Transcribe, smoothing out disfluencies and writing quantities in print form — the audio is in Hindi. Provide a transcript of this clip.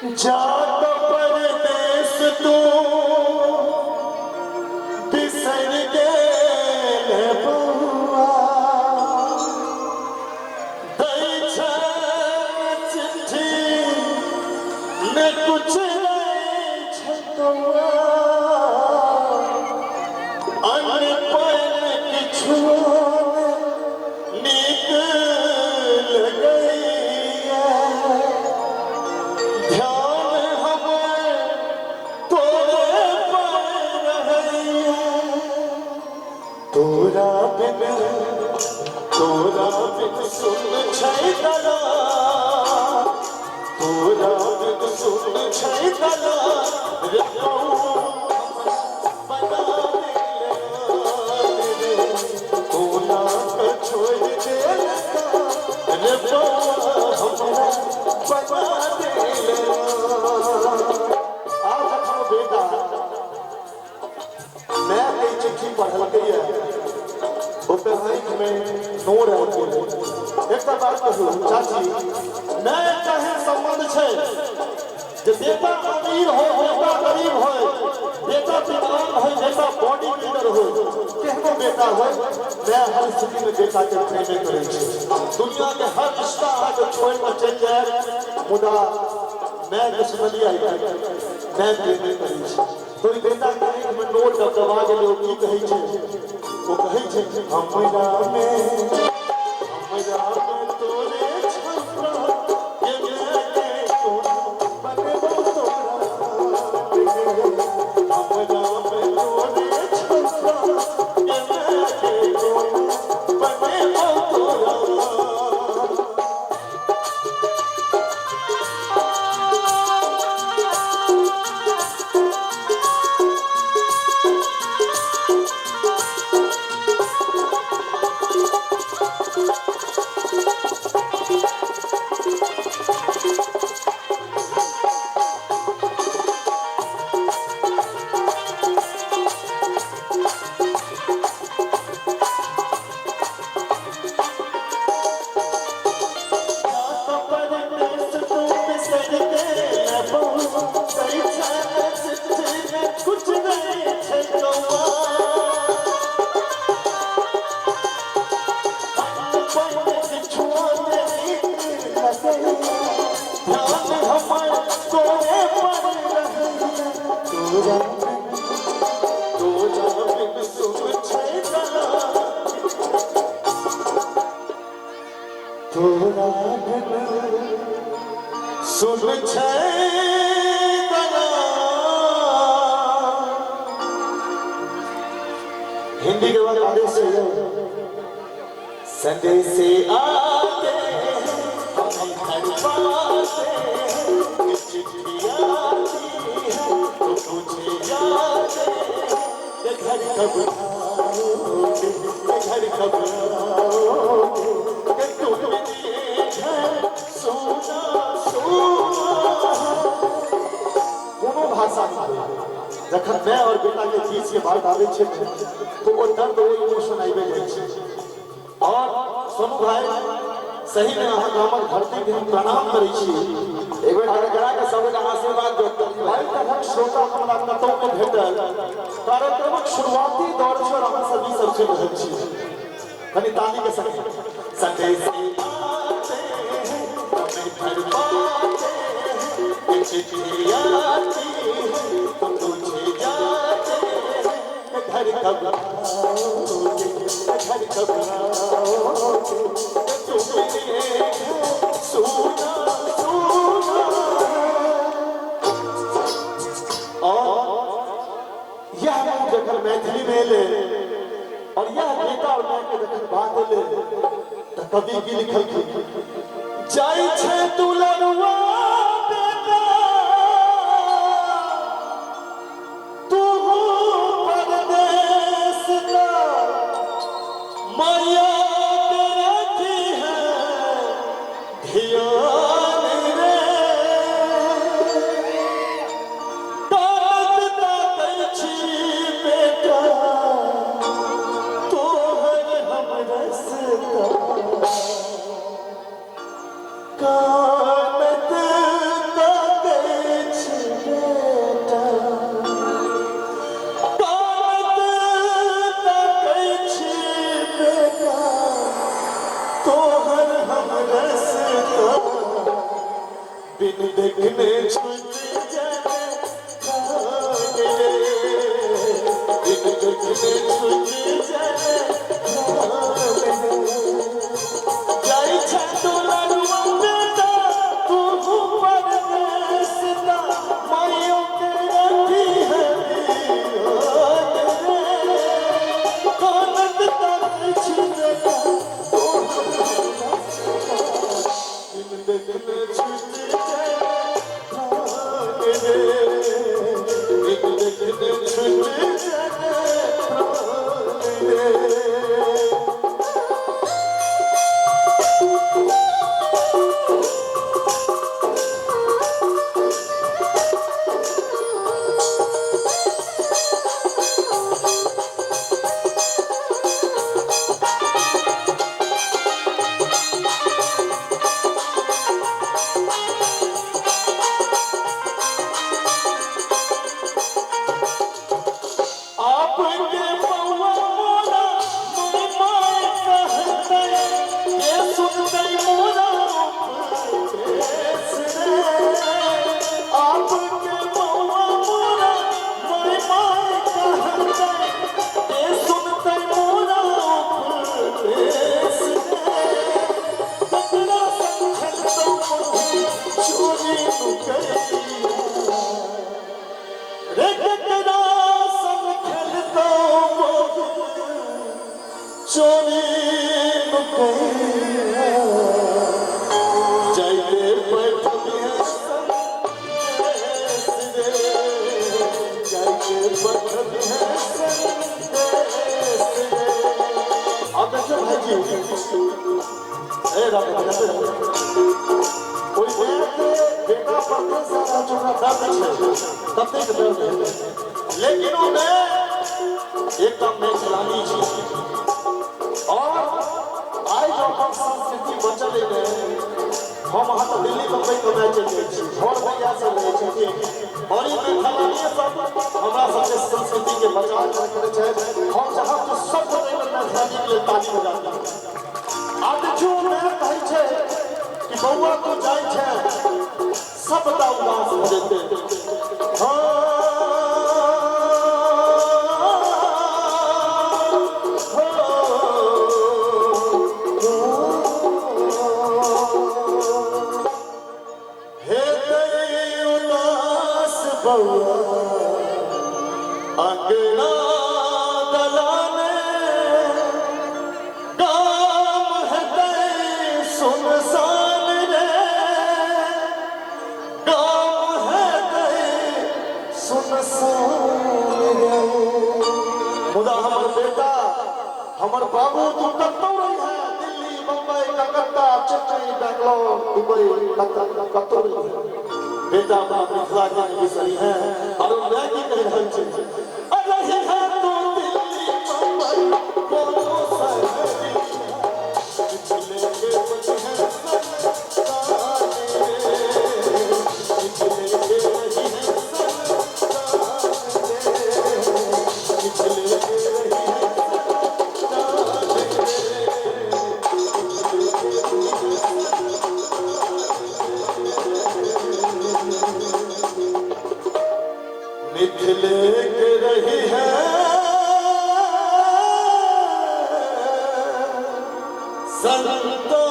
जात परदेस तू बिसर गेले बउआ दै छै चिट्ठी ने कुछ नहीं छै तौआ अन्य पल किछु निकल गई तोरा बिन सुन छै दला तोरा बिन सुन छै दला रे बना दे तोरा के छोड़ दे रे हमरा बना दे आज हम बेटा मैं एक चिट्ठी पढ़ल गई में नोर है एक बात कहूँ चाची मैं कहे संबंध है जे बेटा अमीर हो बेटा गरीब हो बेटा विद्वान हो बेटा बॉडी बिल्डर हो केहनो बेटा हो मैं हर स्थिति में बेटा के प्रेम करे दुनिया के हर रिश्ता आज छोड़ कर चल जाए मुदा मैं दुश्मनी आई मैं प्रेम करे तो बेटा के में नोट दबा के लोग की कहे छे वो कहे छे हमरा में तोरे छपरा के के तोरा बनबो तोरा हमरा में तोरे छपरा के तोरा बनबो तोरा कुछ नहीं है कौआ ध्यान हमर तोरे पर तोरा बिन सुन छै दला तोरा बिन सुन छै हिंदी के बाद आदेश से संडे से आते हम घर पाते चिट्ठी आती है तो पूछे जाते घर कब आओगे घर कब आओगे तुम घर सोना सोना कोनो भाषा जखन मैं और बेटा के बीच के बात आवे छे तो वो दर्द वो इमोशन आइबे जाय छे और सोनू भाई सही में अहाँ हमर धरती के प्रणाम करै छी एक बेर गड़ा के सब के आशीर्वाद दो भाई तक श्रोता हमरा कतौ में भेटल कार्यक्रमक शुरुआती दौर से हम सभी सबसे रहल छी कनी ताली के संग संडे से आते हमें घर पाते चिट्ठी आती तुम पूछे जाते घर कब आओगे घर कब आओगे तुम सोना सोना और यह जखन मैथिली में ले और यह बेटा और मां के जखन बात ले तो कवि की लिखल जाय छे दुलरुआ कानत तक देखने छूट जाने रे, एक देखने छूट जाने जाई छे तोला रुंदेता तू परदेसता मायो के रखी है कानत तक छिरेगा देखने छूट जाए एक देखने छूट जाए लेकिन उन्हें एकदम में चलानी चाहिए और आज जो हम संस्कृति बचल है हम वहाँ तो दिल्ली मुंबई को मैच चलिए और भैया से रहे चाहिए और ये खिलाड़ियों सब हमारा सबसे संस्कृति के बचाव करके चाहिए हम जहाँ तो सब को ध्यान के लिए ताली बजाते हैं आज जो मैं कही छे कि बउआ को जाए छे सब दा उदास हो देते हाँ अंगना दलाने काम है तय सुनसान रे काम है तय सुनसान रे मुदा हमर बेटा हमर बाबू तू कतौ रही है दिल्ली मुंबई कलकत्ता चेन्नई बेंगलोर दुबई कतौ रही बेटा बाप मिथिला के विषय है और मैं की कह रहल छी अरे है तो दिल्ली मुंबई कोनो शहर पिछले के कुछ है पिछले के रही है पिछले के रही है मिथिले के रही है संता